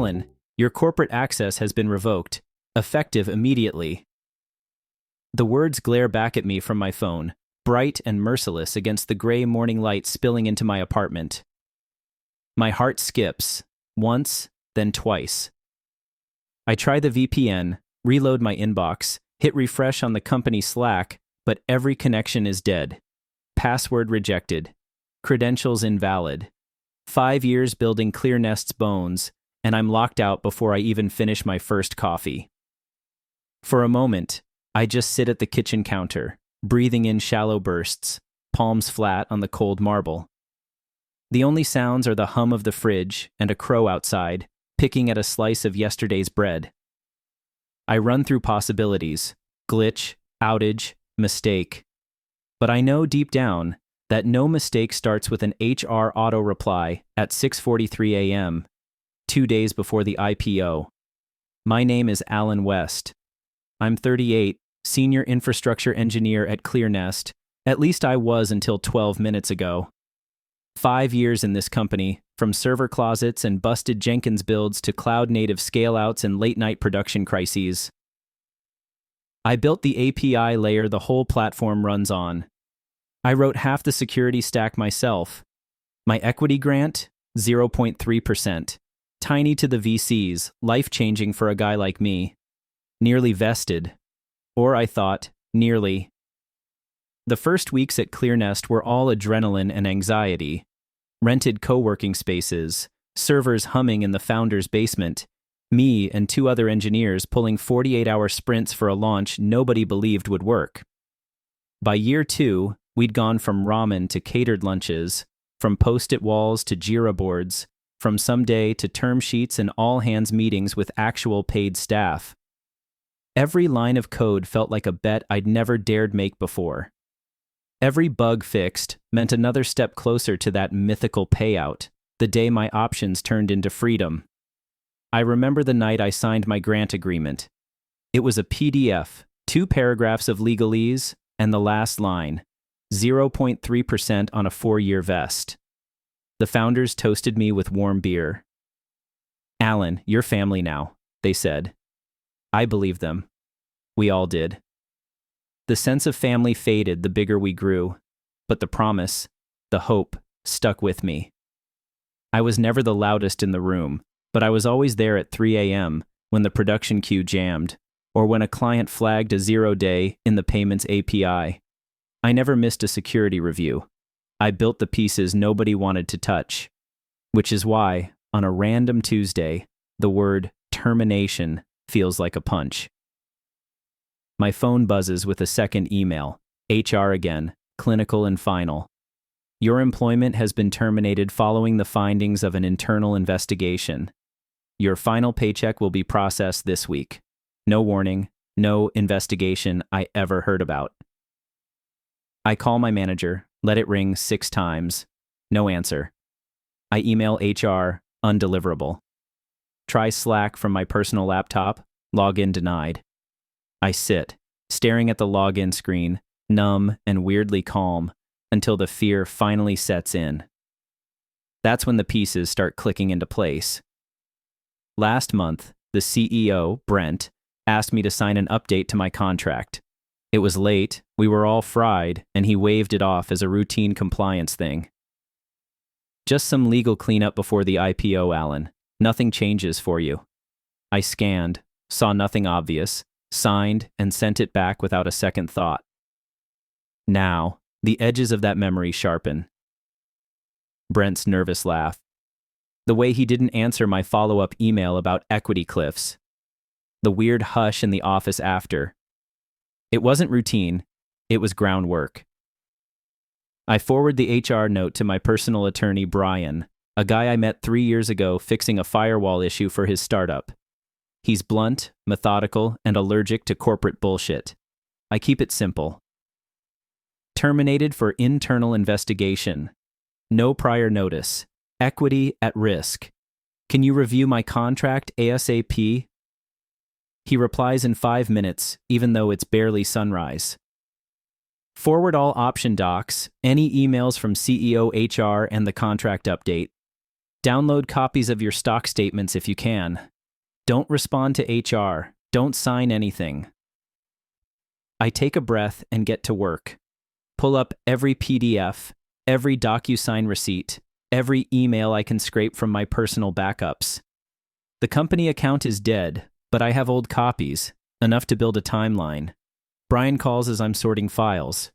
Alan, your corporate access has been revoked. Effective immediately. The words glare back at me from my phone, bright and merciless against the gray morning light spilling into my apartment. My heart skips, once, then twice. I try the VPN, reload my inbox, hit refresh on the company Slack, but every connection is dead. Password rejected. Credentials invalid. 5 years building ClearNest's bones, and I'm locked out before I even finish my first coffee. For a moment, I just sit at the kitchen counter, breathing in shallow bursts, palms flat on the cold marble. The only sounds are the hum of the fridge and a crow outside, picking at a slice of yesterday's bread. I run through possibilities: glitch, outage, mistake. But I know deep down that no mistake starts with an HR auto reply at 6:43 a.m., 2 days before the IPO. My name is Alan West. I'm 38, senior infrastructure engineer at ClearNest. At least I was until 12 minutes ago. 5 years in this company, from server closets and busted Jenkins builds to cloud-native scale-outs and late-night production crises. I built the API layer the whole platform runs on. I wrote half the security stack myself. My equity grant? 0.3%. Tiny to the VCs, life-changing for a guy like me. Nearly vested. Or I thought, nearly. The first weeks at ClearNest were all adrenaline and anxiety. Rented co-working spaces, servers humming in the founder's basement, me and 2 other engineers pulling 48-hour sprints for a launch nobody believed would work. By year 2, we'd gone from ramen to catered lunches, from post-it walls to Jira boards, from someday to term sheets and all-hands meetings with actual paid staff. Every line of code felt like a bet I'd never dared make before. Every bug fixed meant another step closer to that mythical payout, the day my options turned into freedom. I remember the night I signed my grant agreement. It was a PDF, 2 paragraphs of legalese, and the last line, 0.3% on a 4-year vest. The founders toasted me with warm beer. Alan, you're family now, they said. I believed them. We all did. The sense of family faded the bigger we grew, but the promise, the hope, stuck with me. I was never the loudest in the room, but I was always there at 3 a.m. when the production queue jammed, or when a client flagged a 0 day in the payments API. I never missed a security review. I built the pieces nobody wanted to touch, which is why, on a random Tuesday, the word termination feels like a punch. My phone buzzes with a second email. HR again, clinical and final. Your employment has been terminated following the findings of an internal investigation. Your final paycheck will be processed this week. No warning, no investigation I ever heard about. I call my manager, let it ring 6 times. No answer. I email HR, undeliverable. Try Slack from my personal laptop, login denied. I sit, staring at the login screen, numb and weirdly calm, until the fear finally sets in. That's when the pieces start clicking into place. Last month, the CEO, Brent, asked me to sign an update to my contract. It was late, we were all fried, and he waved it off as a routine compliance thing. Just some legal cleanup before the IPO, Alan. Nothing changes for you. I scanned, saw nothing obvious, signed, and sent it back without a second thought. Now, the edges of that memory sharpen. Brent's nervous laugh. The way he didn't answer my follow-up email about equity cliffs. The weird hush in the office after. It wasn't routine, it was groundwork. I forward the HR note to my personal attorney, Brian, a guy I met 3 years ago fixing a firewall issue for his startup. He's blunt, methodical, and allergic to corporate bullshit. I keep it simple. Terminated for internal investigation. No prior notice. Equity at risk. Can you review my contract ASAP? He replies in 5 minutes, even though it's barely sunrise. Forward all option docs, any emails from CEO HR, and the contract update. Download copies of your stock statements if you can. Don't respond to HR. Don't sign anything. I take a breath and get to work. Pull up every PDF, every DocuSign receipt, every email I can scrape from my personal backups. The company account is dead, but I have old copies, enough to build a timeline. Brian calls as I'm sorting files.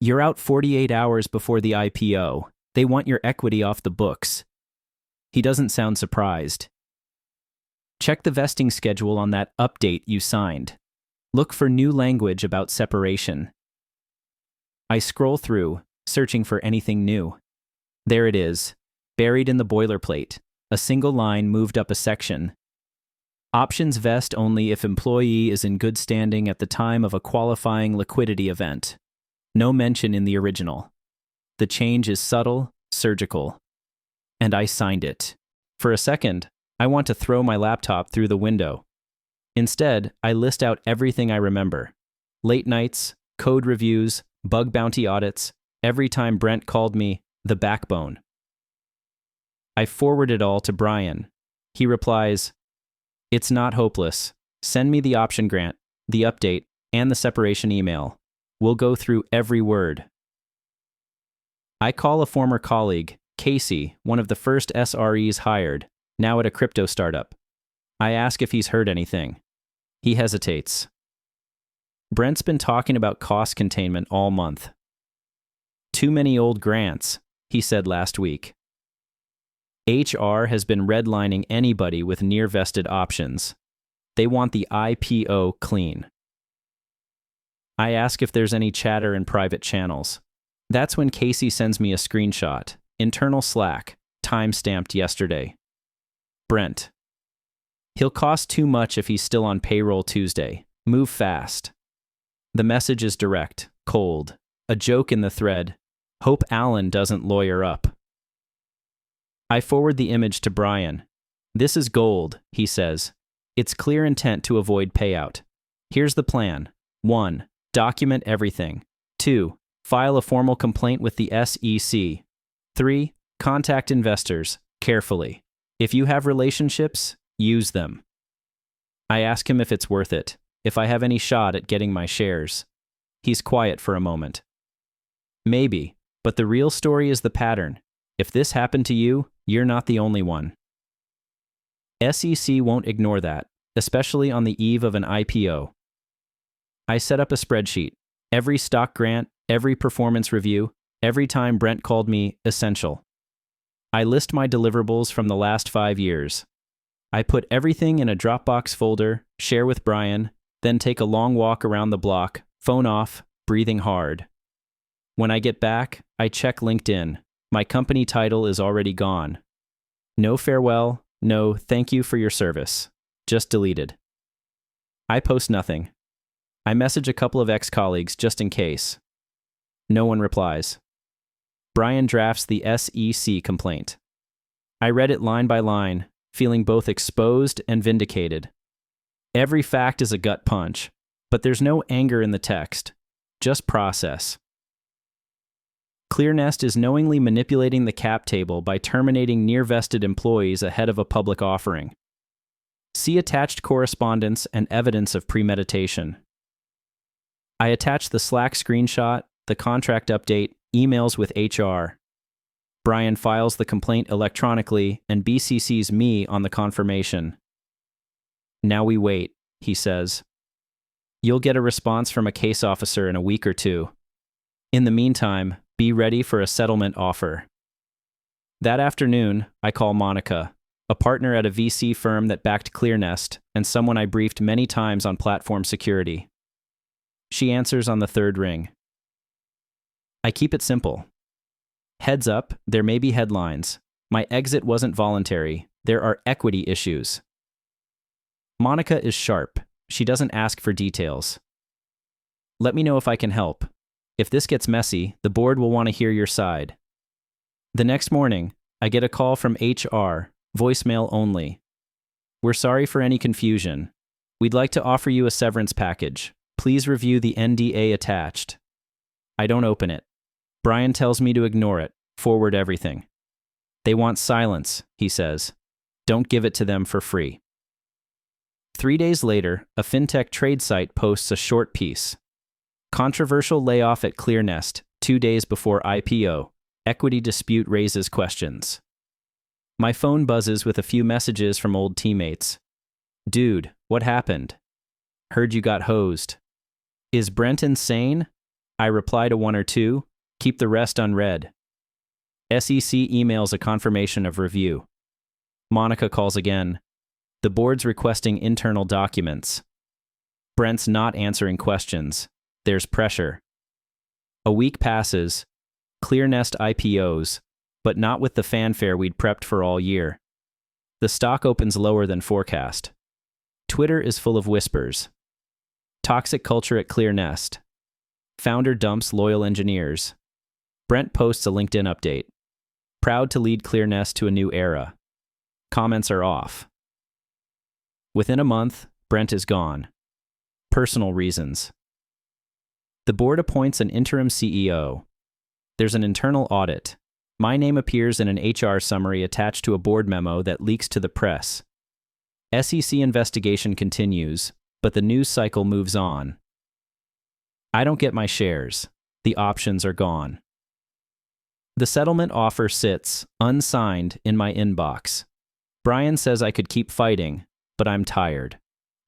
You're out 48 hours before the IPO. They want your equity off the books. He doesn't sound surprised. Check the vesting schedule on that update you signed. Look for new language about separation. I scroll through, searching for anything new. There it is, buried in the boilerplate, a single line moved up a section. Options vest only if employee is in good standing at the time of a qualifying liquidity event. No mention in the original. The change is subtle, surgical. And I signed it. For a second, I want to throw my laptop through the window. Instead, I list out everything I remember. Late nights, code reviews, bug bounty audits, every time Brent called me the backbone. I forward it all to Brian. He replies, "It's not hopeless. Send me the option grant, the update, and the separation email. We'll go through every word." I call a former colleague, Casey, one of the first SREs hired, now at a crypto startup. I ask if he's heard anything. He hesitates. Brent's been talking about cost containment all month. Too many old grants, he said last week. HR has been redlining anybody with near-vested options. They want the IPO clean. I ask if there's any chatter in private channels. That's when Casey sends me a screenshot, internal Slack, time-stamped yesterday. Brent. He'll cost too much if he's still on payroll Tuesday. Move fast. The message is direct, cold. A joke in the thread. Hope Allen doesn't lawyer up. I forward the image to Brian. This is gold, he says. It's clear intent to avoid payout. Here's the plan. 1. Document everything. 2. File a formal complaint with the SEC. 3. Contact investors, carefully. If you have relationships, use them. I ask him if it's worth it, if I have any shot at getting my shares. He's quiet for a moment. Maybe, but the real story is the pattern. If this happened to you, you're not the only one. SEC won't ignore that, especially on the eve of an IPO. I set up a spreadsheet. Every stock grant, every performance review, every time Brent called me essential. I list my deliverables from the last 5 years. I put everything in a Dropbox folder, share with Brian, then take a long walk around the block, phone off, breathing hard. When I get back, I check LinkedIn. My company title is already gone. No farewell, no thank you for your service. Just deleted. I post nothing. I message a couple of ex-colleagues just in case. No one replies. Brian drafts the SEC complaint. I read it line by line, feeling both exposed and vindicated. Every fact is a gut punch, but there's no anger in the text, just process. ClearNest is knowingly manipulating the cap table by terminating near-vested employees ahead of a public offering. See attached correspondence and evidence of premeditation. I attach the Slack screenshot, the contract update, emails with HR. Brian files the complaint electronically and BCCs me on the confirmation. Now we wait, he says. You'll get a response from a case officer in a week or 2. In the meantime, be ready for a settlement offer. That afternoon, I call Monica, a partner at a VC firm that backed ClearNest and someone I briefed many times on platform security. She answers on the 3rd ring. I keep it simple. Heads up, there may be headlines. My exit wasn't voluntary. There are equity issues. Monica is sharp. She doesn't ask for details. Let me know if I can help. If this gets messy, the board will want to hear your side. The next morning, I get a call from HR, voicemail only. We're sorry for any confusion. We'd like to offer you a severance package. Please review the NDA attached. I don't open it. Brian tells me to ignore it, forward everything. They want silence, he says. Don't give it to them for free. 3 days later, a fintech trade site posts a short piece. Controversial layoff at ClearNest, 2 days before IPO. Equity dispute raises questions. My phone buzzes with a few messages from old teammates. Dude, what happened? Heard you got hosed. Is Brent insane? I reply to one or two, keep the rest unread. SEC emails a confirmation of review. Monica calls again. The board's requesting internal documents. Brent's not answering questions. There's pressure. A week passes. ClearNest IPOs, but not with the fanfare we'd prepped for all year. The stock opens lower than forecast. Twitter is full of whispers. Toxic culture at ClearNest. Founder dumps loyal engineers. Brent posts a LinkedIn update. Proud to lead ClearNest to a new era. Comments are off. Within a month, Brent is gone. Personal reasons. The board appoints an interim CEO. There's an internal audit. My name appears in an HR summary attached to a board memo that leaks to the press. SEC investigation continues, but the news cycle moves on. I don't get my shares. The options are gone. The settlement offer sits, unsigned, in my inbox. Brian says I could keep fighting, but I'm tired.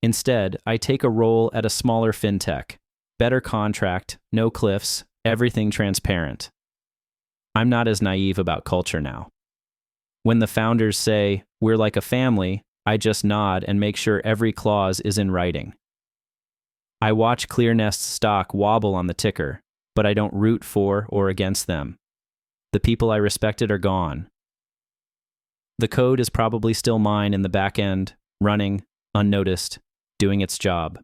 Instead, I take a role at a smaller fintech. Better contract, no cliffs, everything transparent. I'm not as naive about culture now. When the founders say, we're like a family, I just nod and make sure every clause is in writing. I watch ClearNest's stock wobble on the ticker, but I don't root for or against them. The people I respected are gone. The code is probably still mine in the back end, running, unnoticed, doing its job.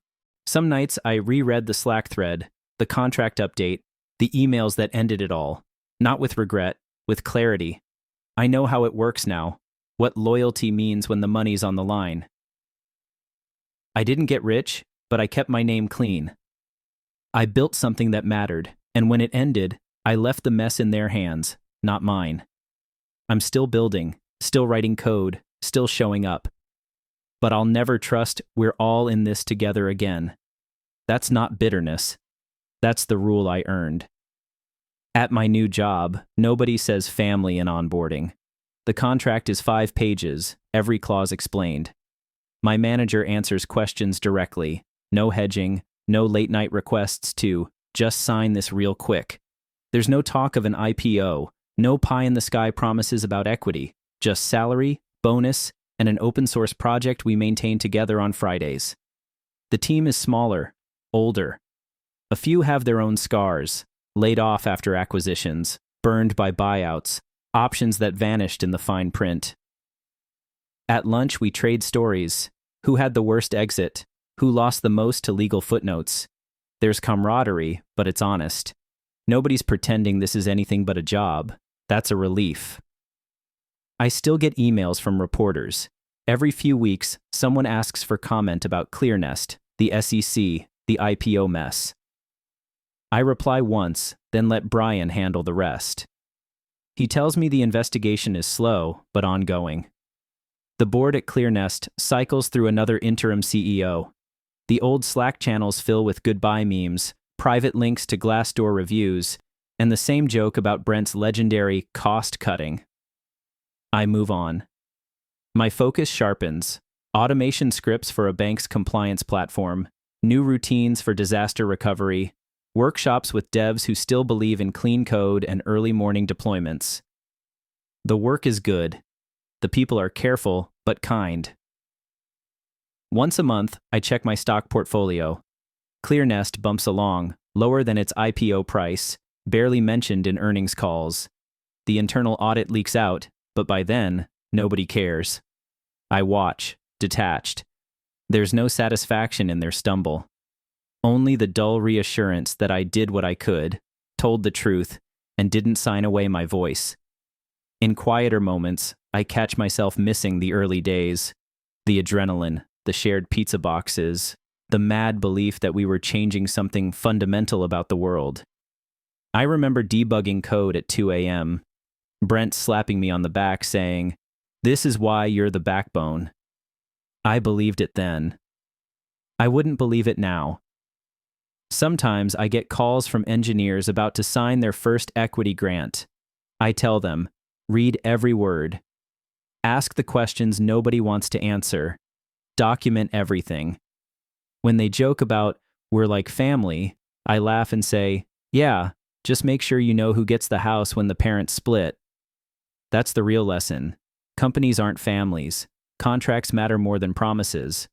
Some nights I reread the Slack thread, the contract update, the emails that ended it all, not with regret, with clarity. I know how it works now, what loyalty means when the money's on the line. I didn't get rich, but I kept my name clean. I built something that mattered, and when it ended, I left the mess in their hands, not mine. I'm still building, still writing code, still showing up. But I'll never trust we're all in this together again. That's not bitterness. That's the rule I earned. At my new job, nobody says family in onboarding. The contract is 5 pages, every clause explained. My manager answers questions directly. No hedging, no late-night requests to, just sign this real quick. There's no talk of an IPO, no pie-in-the-sky promises about equity, just salary, bonus, and an open-source project we maintain together on Fridays. The team is smaller, older. A few have their own scars, laid off after acquisitions, burned by buyouts, options that vanished in the fine print. At lunch, we trade stories. Who had the worst exit? Who lost the most to legal footnotes? There's camaraderie, but it's honest. Nobody's pretending this is anything but a job. That's a relief. I still get emails from reporters. Every few weeks, someone asks for comment about ClearNest, the SEC, the IPO mess. I reply once, then let Brian handle the rest. He tells me the investigation is slow, but ongoing. The board at ClearNest cycles through another interim CEO. The old Slack channels fill with goodbye memes, private links to Glassdoor reviews, and the same joke about Brent's legendary cost cutting. I move on. My focus sharpens. Automation scripts for a bank's compliance platform, new routines for disaster recovery, workshops with devs who still believe in clean code and early morning deployments. The work is good. The people are careful, but kind. Once a month, I check my stock portfolio. ClearNest bumps along, lower than its IPO price, barely mentioned in earnings calls. The internal audit leaks out, but by then, nobody cares. I watch, detached. There's no satisfaction in their stumble. Only the dull reassurance that I did what I could, told the truth, and didn't sign away my voice. In quieter moments, I catch myself missing the early days, the adrenaline, the shared pizza boxes, the mad belief that we were changing something fundamental about the world. I remember debugging code at 2 a.m., Brent slapping me on the back saying, "This is why you're the backbone." I believed it then. I wouldn't believe it now. Sometimes I get calls from engineers about to sign their first equity grant. I tell them, read every word. Ask the questions nobody wants to answer. Document everything. When they joke about, "we're like family," I laugh and say, "Yeah, just make sure you know who gets the house when the parents split." That's the real lesson. Companies aren't families. Contracts matter more than promises.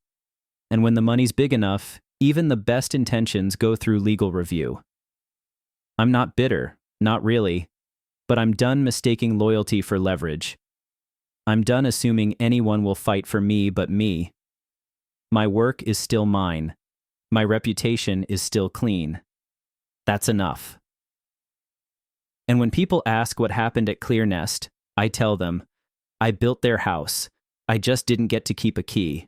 And when the money's big enough, even the best intentions go through legal review. I'm not bitter, not really, but I'm done mistaking loyalty for leverage. I'm done assuming anyone will fight for me but me. My work is still mine. My reputation is still clean. That's enough. And when people ask what happened at ClearNest, I tell them, I built their house. I just didn't get to keep a key.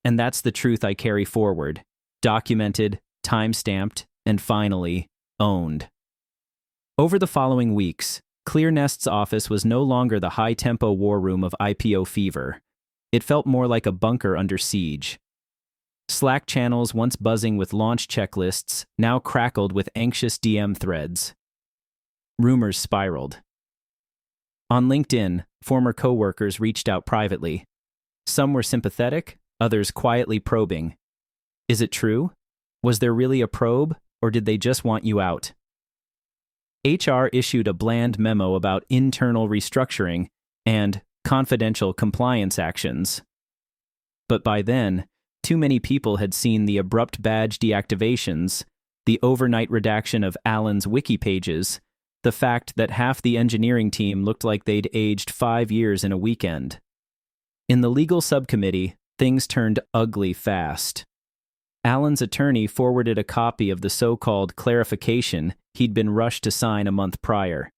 And that's the truth I carry forward, documented, time-stamped, and finally, owned. Over the following weeks, ClearNest's office was no longer the high-tempo war room of IPO fever. It felt more like a bunker under siege. Slack channels once buzzing with launch checklists now crackled with anxious DM threads. Rumors spiraled. On LinkedIn, former coworkers reached out privately. Some were sympathetic, others quietly probing. Is it true? Was there really a probe, or did they just want you out? HR issued a bland memo about internal restructuring and confidential compliance actions. But by then, too many people had seen the abrupt badge deactivations, the overnight redaction of Alan's wiki pages, the fact that half the engineering team looked like they'd aged 5 years in a weekend. In the legal subcommittee, things turned ugly fast. Alan's attorney forwarded a copy of the so-called clarification he'd been rushed to sign a month prior.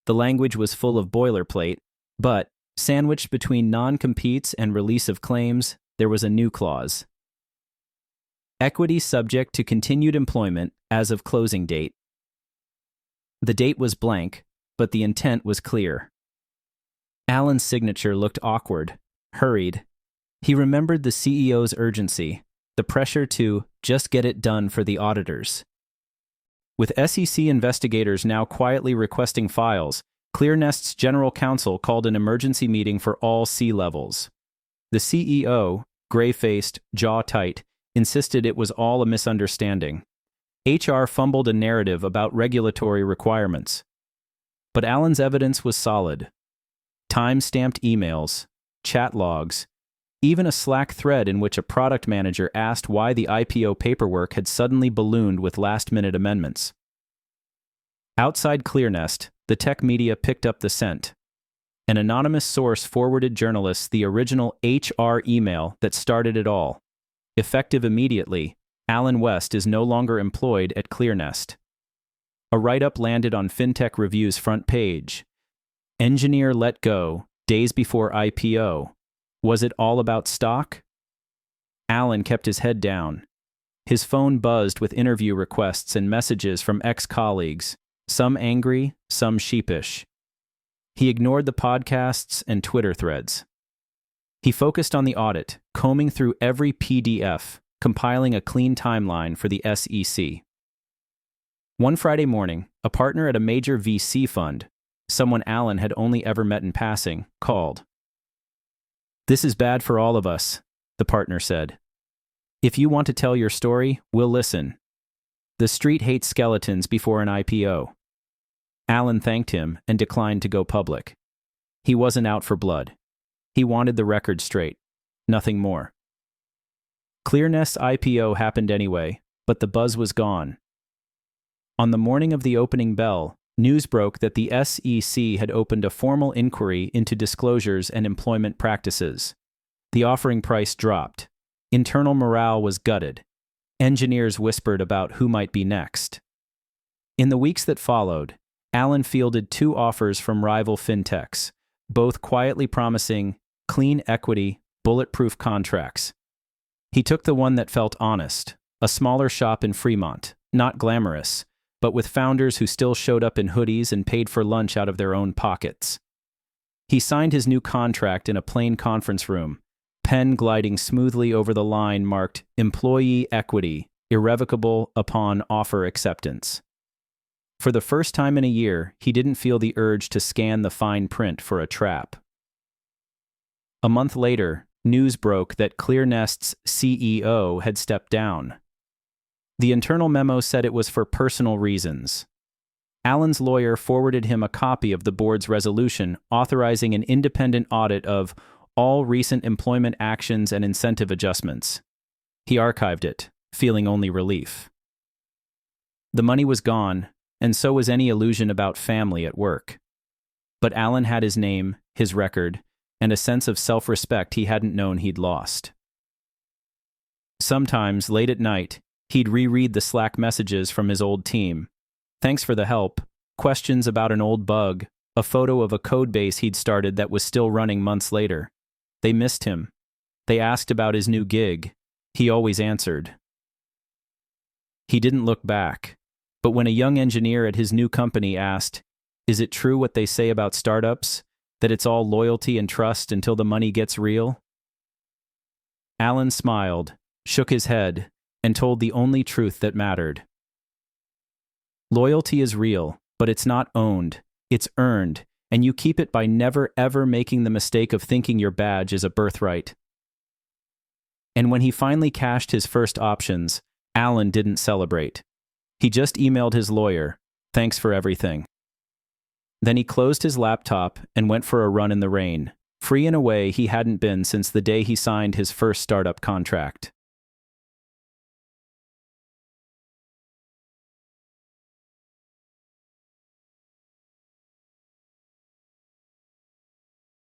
The language was full of boilerplate, but, sandwiched between non-competes and release of claims, there was a new clause. Equity subject to continued employment as of closing date. The date was blank, but the intent was clear. Alan's signature looked awkward, hurried. He remembered the CEO's urgency, the pressure to just get it done for the auditors. With SEC investigators now quietly requesting files, ClearNest's general counsel called an emergency meeting for all C-levels. The CEO, gray-faced, jaw-tight, insisted it was all a misunderstanding. HR fumbled a narrative about regulatory requirements. But Alan's evidence was solid. Time-stamped emails, chat logs, even a Slack thread in which a product manager asked why the IPO paperwork had suddenly ballooned with last-minute amendments. Outside ClearNest, the tech media picked up the scent. An anonymous source forwarded journalists the original HR email that started it all. Effective immediately, Alan West is no longer employed at ClearNest. A write-up landed on FinTech Review's front page. Engineer let go, days before IPO. Was it all about stock? Alan kept his head down. His phone buzzed with interview requests and messages from ex-colleagues, some angry, some sheepish. He ignored the podcasts and Twitter threads. He focused on the audit, combing through every PDF, compiling a clean timeline for the SEC. One Friday morning, a partner at a major VC fund, someone Alan had only ever met in passing, called. "This is bad for all of us," the partner said. "If you want to tell your story, we'll listen. The street hates skeletons before an IPO." Alan thanked him and declined to go public. He wasn't out for blood. He wanted the record straight. Nothing more. ClearNest's IPO happened anyway, but the buzz was gone. On the morning of the opening bell, news broke that the SEC had opened a formal inquiry into disclosures and employment practices. The offering price dropped. Internal morale was gutted. Engineers whispered about who might be next. In the weeks that followed, Alan fielded 2 offers from rival fintechs, both quietly promising clean equity, bulletproof contracts. He took the one that felt honest, a smaller shop in Fremont, not glamorous, but with founders who still showed up in hoodies and paid for lunch out of their own pockets. He signed his new contract in a plain conference room, pen gliding smoothly over the line marked Employee Equity, irrevocable upon offer acceptance. For the first time in a year, he didn't feel the urge to scan the fine print for a trap. A month later, news broke that ClearNest's CEO had stepped down. The internal memo said it was for personal reasons. Alan's lawyer forwarded him a copy of the board's resolution authorizing an independent audit of all recent employment actions and incentive adjustments. He archived it, feeling only relief. The money was gone, and so was any illusion about family at work. But Alan had his name, his record, and a sense of self-respect he hadn't known he'd lost. Sometimes, late at night, he'd reread the Slack messages from his old team. Thanks for the help, questions about an old bug, a photo of a code base he'd started that was still running months later. They missed him. They asked about his new gig. He always answered. He didn't look back. But when a young engineer at his new company asked, "Is it true what they say about startups, that it's all loyalty and trust until the money gets real?" Alan smiled, shook his head, and told the only truth that mattered. Loyalty is real, but it's not owned. It's earned, and you keep it by never ever making the mistake of thinking your badge is a birthright. And when he finally cashed his first options, Alan didn't celebrate. He just emailed his lawyer, "Thanks for everything." Then he closed his laptop and went for a run in the rain, free in a way he hadn't been since the day he signed his first startup contract.